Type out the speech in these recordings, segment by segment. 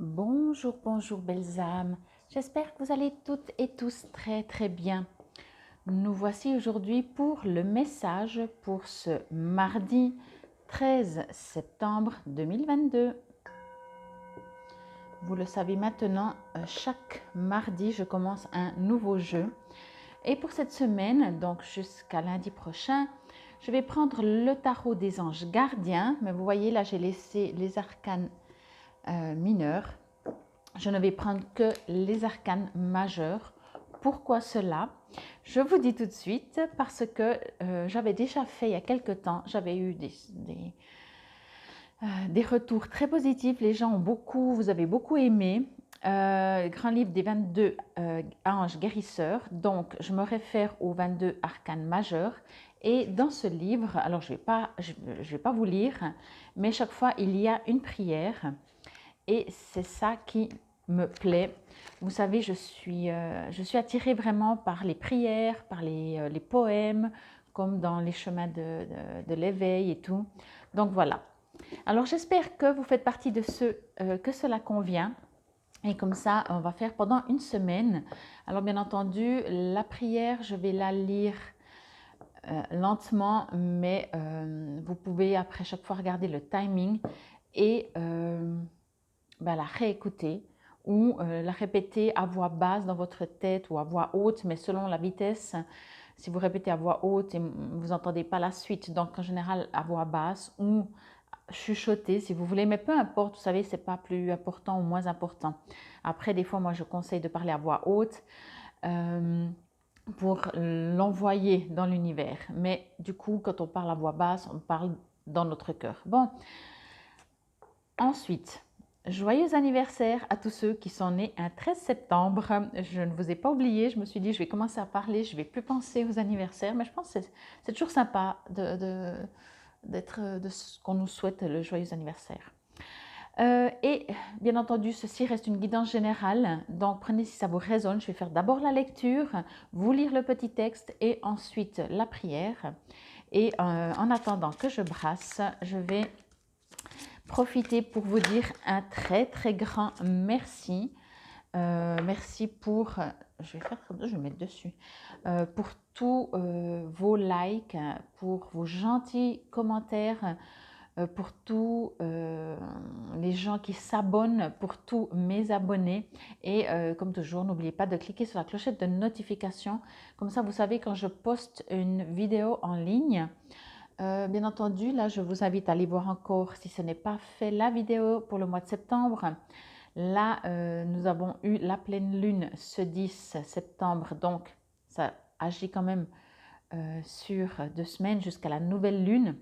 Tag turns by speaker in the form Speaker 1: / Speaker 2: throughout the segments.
Speaker 1: Bonjour, bonjour belles âmes. J'espère que vous allez toutes et tous très très bien. Nous voici aujourd'hui pour le message pour ce mardi 13 septembre 2022. Vous le savez maintenant, chaque mardi, je commence un nouveau jeu. Et pour cette semaine, donc jusqu'à lundi prochain, je vais prendre le tarot des anges gardiens. Mais vous voyez, là, j'ai laissé les arcanes mineurs. Je ne vais prendre que les arcanes majeurs. Pourquoi cela? Je vous dis tout de suite parce que j'avais déjà fait il y a quelque temps, j'avais eu des retours très positifs. Les gens ont beaucoup, vous avez beaucoup aimé. Grand livre des 22 anges guérisseurs. Donc, je me réfère aux 22 arcanes majeurs. Et dans ce livre, alors je vais pas vous lire, mais chaque fois, il y a une prière. Et c'est ça qui me plaît. Vous savez, je suis attirée vraiment par les prières, par les poèmes, comme dans les chemins de l'éveil et tout. Donc voilà. Alors j'espère que vous faites partie de ceux que cela convient. Et comme ça, on va faire pendant une semaine. Alors bien entendu, la prière, je vais la lire lentement, mais vous pouvez après chaque fois regarder le timing et la réécouter ou la répéter à voix basse dans votre tête ou à voix haute, mais selon la vitesse. Si vous répétez à voix haute et vous n'entendez pas la suite, donc en général à voix basse ou chuchoter si vous voulez, mais peu importe, vous savez, c'est pas plus important ou moins important. Après, des fois, moi, je conseille de parler à voix haute pour l'envoyer dans l'univers. Mais du coup, quand on parle à voix basse, on parle dans notre cœur. Bon, ensuite, joyeux anniversaire à tous ceux qui sont nés un 13 septembre. Je ne vous ai pas oublié, je me suis dit, je vais commencer à parler, je ne vais plus penser aux anniversaires, mais je pense que c'est toujours sympa de ce qu'on nous souhaite le joyeux anniversaire. Et bien entendu, ceci reste une guidance générale, donc prenez si ça vous résonne. Je vais faire d'abord la lecture, vous lire le petit texte et ensuite la prière. Et en attendant que je brasse, je vais profiter pour vous dire un très très grand merci. Merci pour, je vais mettre dessus, pour tous vos likes, pour vos gentils commentaires, pour tous les gens qui s'abonnent, pour tous mes abonnés. Et comme toujours, n'oubliez pas de cliquer sur la clochette de notification. Comme ça, vous savez quand je poste une vidéo en ligne. Bien entendu, là, je vous invite à aller voir encore, si ce n'est pas fait, la vidéo pour le mois de septembre. Là, nous avons eu la pleine lune ce 10 septembre, donc ça agit quand même sur 2 semaines jusqu'à la nouvelle lune.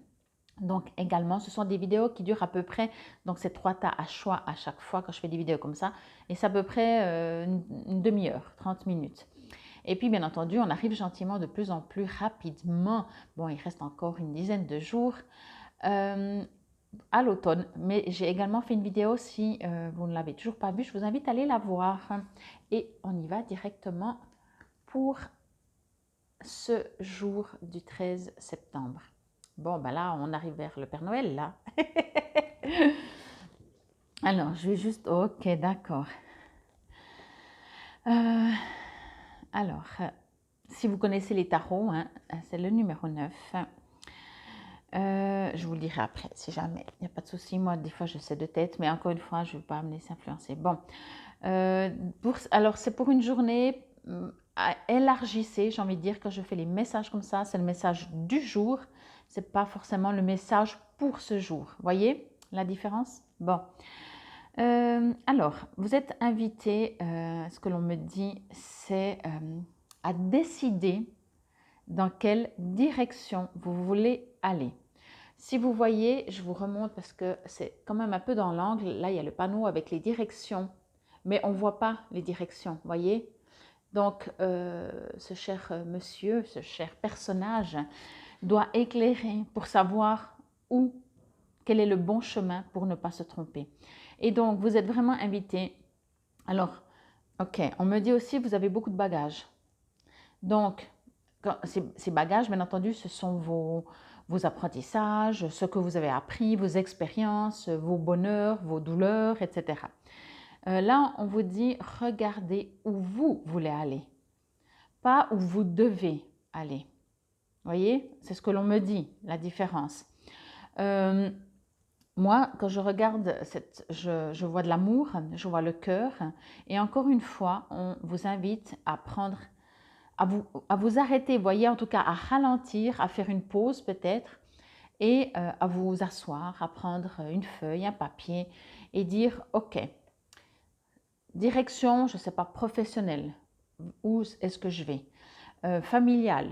Speaker 1: Donc également, ce sont des vidéos qui durent à peu près, donc c'est 3 tas à choix à chaque fois quand je fais des vidéos comme ça, et c'est à peu près une demi-heure, 30 minutes. Et puis, bien entendu, on arrive gentiment de plus en plus rapidement. Bon, il reste encore une dizaine de jours à l'automne. Mais j'ai également fait une vidéo, si vous ne l'avez toujours pas vue, je vous invite à aller la voir. Et on y va directement pour ce jour du 13 septembre. Bon, ben là, on arrive vers le Père Noël, là. Alors, je vais juste... Ok, d'accord. Alors, si vous connaissez les tarots, hein, c'est le numéro 9. Je vous le dirai après, si jamais. Il n'y a pas de souci. Moi, des fois, je sais de tête, mais encore une fois, je ne vais pas me laisser influencer. Bon, alors, c'est pour une journée. Élargissez, j'ai envie de dire, quand je fais les messages comme ça, c'est le message du jour. Ce n'est pas forcément le message pour ce jour. Voyez la différence? Bon. Alors, vous êtes invité, ce que l'on me dit, c'est à décider dans quelle direction vous voulez aller. Si vous voyez, je vous remonte parce que c'est quand même un peu dans l'angle. Là, il y a le panneau avec les directions, mais on ne voit pas les directions, voyez? Donc, ce cher monsieur, ce cher personnage doit éclairer pour savoir quel est le bon chemin pour ne pas se tromper. Et donc, vous êtes vraiment invité. Alors, ok, on me dit aussi, vous avez beaucoup de bagages. Donc, ces bagages, bien entendu, ce sont vos apprentissages, ce que vous avez appris, vos expériences, vos bonheurs, vos douleurs, etc. Là, on vous dit, regardez où vous voulez aller, pas où vous devez aller. Vous voyez, c'est ce que l'on me dit, la différence. Moi, quand je regarde, je vois de l'amour, je vois le cœur. Et encore une fois, on vous invite à prendre, à vous arrêter, vous voyez, en tout cas à ralentir, à faire une pause peut-être, et à vous asseoir, à prendre une feuille, un papier, et dire, OK, direction, je ne sais pas, professionnelle, où est-ce que je vais? Familiale,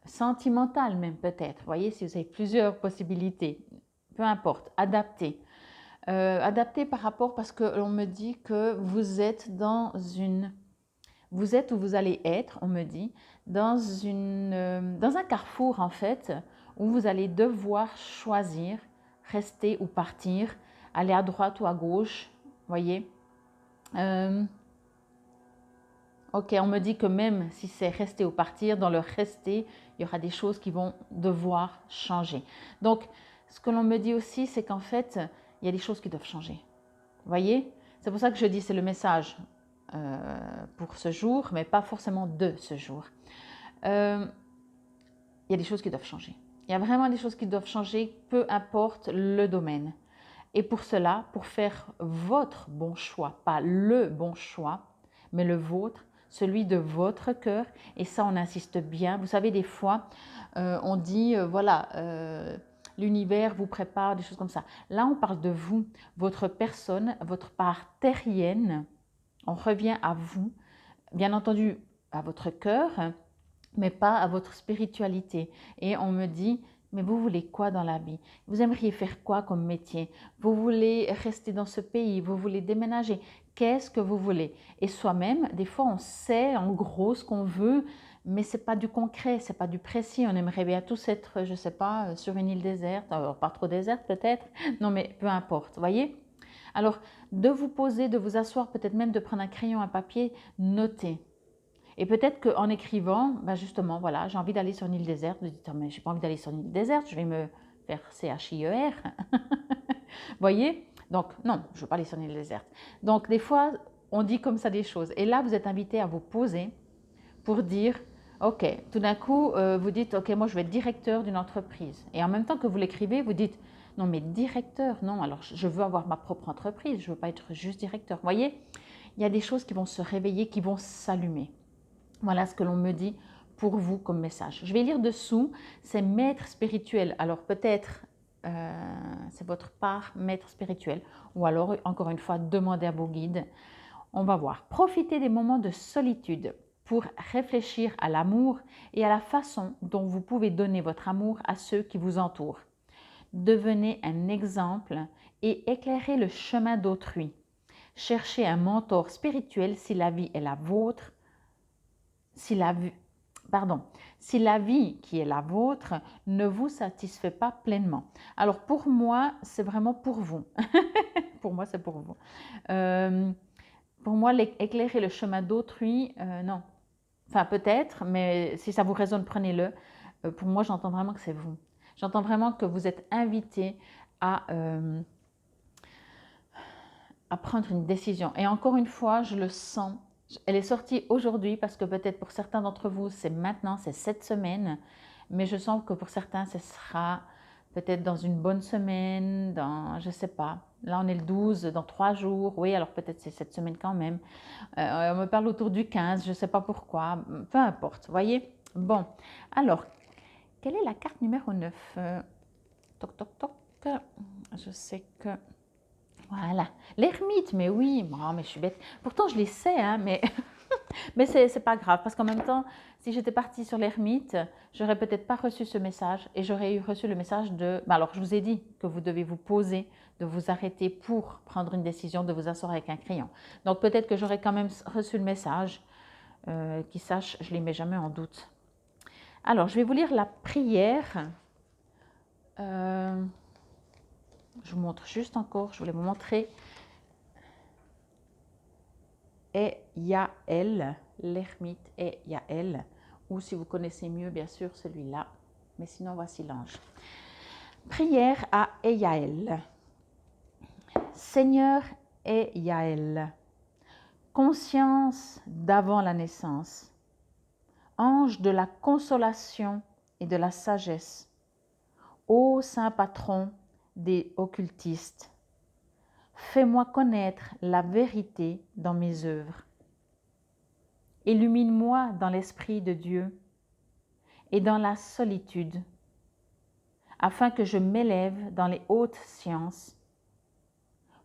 Speaker 1: sentimentale même peut-être, vous voyez, si vous avez plusieurs possibilités, peu importe, adaptez. Adapté par rapport, parce que l'on me dit que vous êtes dans une, vous êtes où vous allez être, on me dit, dans un carrefour en fait, où vous allez devoir choisir, rester ou partir, aller à droite ou à gauche, voyez. Ok, on me dit que même si c'est rester ou partir, dans le rester, il y aura des choses qui vont devoir changer. Donc, ce que l'on me dit aussi, c'est qu'en fait, il y a des choses qui doivent changer. Vous voyez? C'est pour ça que je dis c'est le message pour ce jour, mais pas forcément de ce jour. Il y a des choses qui doivent changer. Il y a vraiment des choses qui doivent changer, peu importe le domaine. Et pour cela, pour faire votre bon choix, pas le bon choix, mais le vôtre, celui de votre cœur, et ça on insiste bien. Vous savez, des fois, on dit, voilà, l'univers vous prépare, des choses comme ça. Là, on parle de vous, votre personne, votre part terrienne. On revient à vous, bien entendu, à votre cœur, mais pas à votre spiritualité. Et on me dit, mais vous voulez quoi dans la vie? Vous aimeriez faire quoi comme métier? Vous voulez rester dans ce pays? Vous voulez déménager? Qu'est-ce que vous voulez? Et soi-même, des fois, on sait en gros ce qu'on veut, mais c'est pas du concret, c'est pas du précis. On aimerait bien tous être, je sais pas, sur une île déserte, alors pas trop déserte peut-être, non mais peu importe, voyez? Alors, de vous poser, de vous asseoir, peut-être même de prendre un crayon, un papier, noter. Et peut-être qu'en écrivant, ben justement, voilà, j'ai envie d'aller sur une île déserte. Vous dites, mais j'ai pas envie d'aller sur une île déserte, je vais me faire CHIER. Voyez? Donc, non, je ne veux pas aller sur une île déserte. Donc, des fois, on dit comme ça des choses. Et là, vous êtes invité à vous poser pour dire, OK, tout d'un coup, vous dites, OK, moi, je vais être directeur d'une entreprise. Et en même temps que vous l'écrivez, vous dites, non, mais directeur, non, alors je veux avoir ma propre entreprise, je ne veux pas être juste directeur. Vous voyez? Il y a des choses qui vont se réveiller, qui vont s'allumer. Voilà ce que l'on me dit pour vous comme message. Je vais lire dessous, c'est maître spirituel. Alors peut-être c'est votre part maître spirituel, ou alors encore une fois demandez à vos guides. On va voir. Profitez des moments de solitude pour réfléchir à l'amour et à la façon dont vous pouvez donner votre amour à ceux qui vous entourent. Devenez un exemple et éclairez le chemin d'autrui. Cherchez un mentor spirituel si la vie est la vôtre. Si la vie qui est la vôtre ne vous satisfait pas pleinement. Alors pour moi, c'est vraiment pour vous. Pour moi, c'est pour vous. Pour moi, éclairer le chemin d'autrui, non. Enfin, peut-être, mais si ça vous résonne, prenez-le. Pour moi, j'entends vraiment que c'est vous. J'entends vraiment que vous êtes invité à prendre une décision. Et encore une fois, je le sens. Elle est sortie aujourd'hui parce que peut-être pour certains d'entre vous, c'est maintenant, c'est cette semaine. Mais je sens que pour certains, ce sera peut-être dans une bonne semaine, je ne sais pas. Là, on est le 12, dans 3 jours. Oui, alors peut-être c'est cette semaine quand même. On me parle autour du 15, je ne sais pas pourquoi. Peu importe, voyez. Bon, alors, quelle est la carte numéro 9? Toc, toc, toc. Je sais que... Voilà, l'ermite, mais oui, oh, mais je suis bête. Pourtant, je les sais, hein, mais, mais c'est pas grave, parce qu'en même temps, si j'étais partie sur l'ermite, j'aurais peut-être pas reçu ce message et j'aurais reçu le message de... alors, je vous ai dit que vous devez vous poser, de vous arrêter pour prendre une décision, de vous asseoir avec un crayon. Donc, peut-être que j'aurais quand même reçu le message, qui sache, je ne les mets jamais en doute. Alors, je vais vous lire la prière. Je vous montre juste encore, je voulais vous montrer. Et Yael, l'ermite et Yael, ou si vous connaissez mieux, bien sûr, celui-là. Mais sinon, voici l'ange. Prière à Yael. Seigneur Yael, conscience d'avant la naissance, ange de la consolation et de la sagesse, ô saint patron des occultistes, fais-moi connaître la vérité dans mes œuvres. Illumine-moi dans l'Esprit de Dieu et dans la solitude, afin que je m'élève dans les hautes sciences.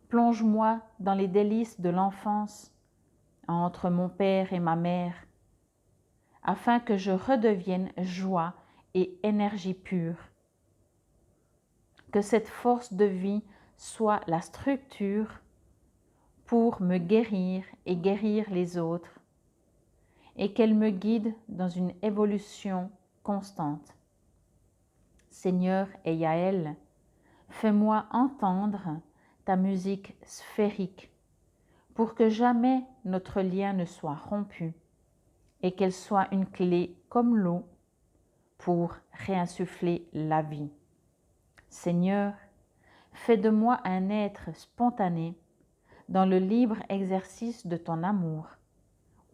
Speaker 1: Plonge-moi dans les délices de l'enfance, entre mon père et ma mère, afin que je redevienne joie et énergie pure. Que cette force de vie soit la structure pour me guérir et guérir les autres, et qu'elle me guide dans une évolution constante. Seigneur et Yaël, fais-moi entendre ta musique sphérique pour que jamais notre lien ne soit rompu et qu'elle soit une clé comme l'eau pour réinsuffler la vie. Seigneur, fais de moi un être spontané dans le libre exercice de ton amour.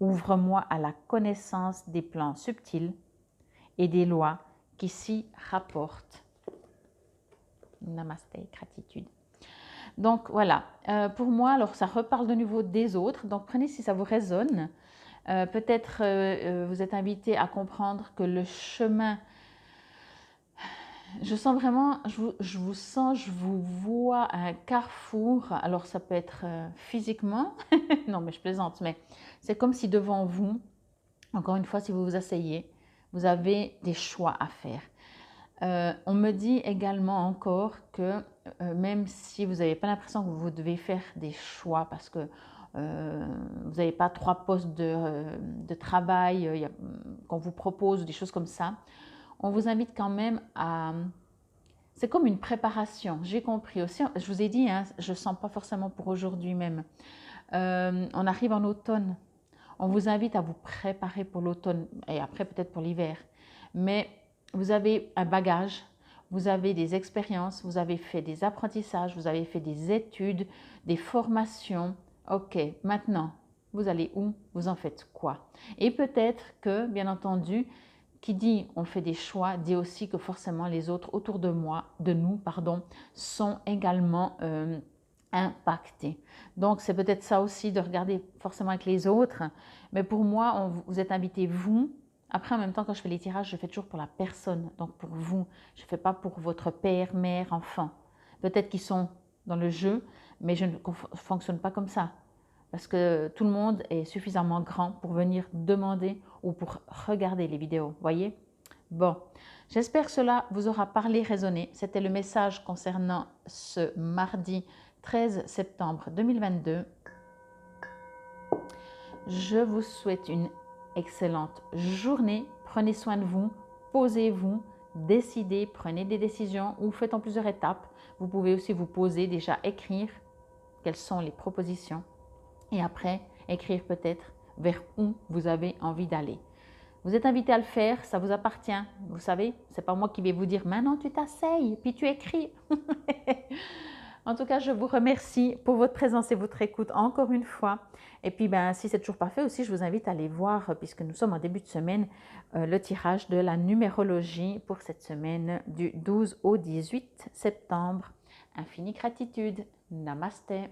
Speaker 1: Ouvre-moi à la connaissance des plans subtils et des lois qui s'y rapportent. Namasté, gratitude. Donc voilà, pour moi, alors ça reparle de nouveau des autres, donc prenez si ça vous résonne. Peut-être vous êtes invité à comprendre que le chemin, je sens vraiment, je vous sens, je vous vois à un carrefour, alors ça peut être physiquement, non mais je plaisante, mais c'est comme si devant vous, encore une fois, si vous vous asseyez, vous avez des choix à faire. On me dit également encore que même si vous n'avez pas l'impression que vous devez faire des choix parce que vous n'avez pas 3 postes de travail qu'on vous propose, des choses comme ça, on vous invite quand même à... C'est comme une préparation, j'ai compris aussi, je vous ai dit, hein, je ne sens pas forcément pour aujourd'hui même. On arrive en automne, on vous invite à vous préparer pour l'automne et après peut-être pour l'hiver. Mais vous avez un bagage, vous avez des expériences, vous avez fait des apprentissages, vous avez fait des études, des formations. Ok, maintenant, vous allez où? Vous en faites quoi? Et peut-être que, bien entendu, qui dit on fait des choix, dit aussi que forcément les autres autour de nous, sont également impactés. Donc c'est peut-être ça aussi de regarder forcément avec les autres. Mais pour moi, vous êtes invités, vous. Après, en même temps, quand je fais les tirages, je fais toujours pour la personne, donc pour vous. Je ne fais pas pour votre père, mère, enfant. Peut-être qu'ils sont dans le jeu, mais je ne fonctionne pas comme ça. Parce que tout le monde est suffisamment grand pour venir demander ou pour regarder les vidéos, voyez? Bon, j'espère que cela vous aura parlé, résonné. C'était le message concernant ce mardi 13 septembre 2022. Je vous souhaite une excellente journée. Prenez soin de vous, posez-vous, décidez, prenez des décisions ou faites en plusieurs étapes. Vous pouvez aussi vous poser, déjà écrire quelles sont les propositions et après écrire peut-être vers où vous avez envie d'aller. Vous êtes invité à le faire, ça vous appartient. Vous savez, ce n'est pas moi qui vais vous dire maintenant tu t'asseyes puis tu écris. En tout cas, je vous remercie pour votre présence et votre écoute encore une fois. Et puis, si c'est toujours pas fait aussi, je vous invite à aller voir, puisque nous sommes en début de semaine, le tirage de la numérologie pour cette semaine du 12 au 18 septembre. Infinie gratitude. Namasté.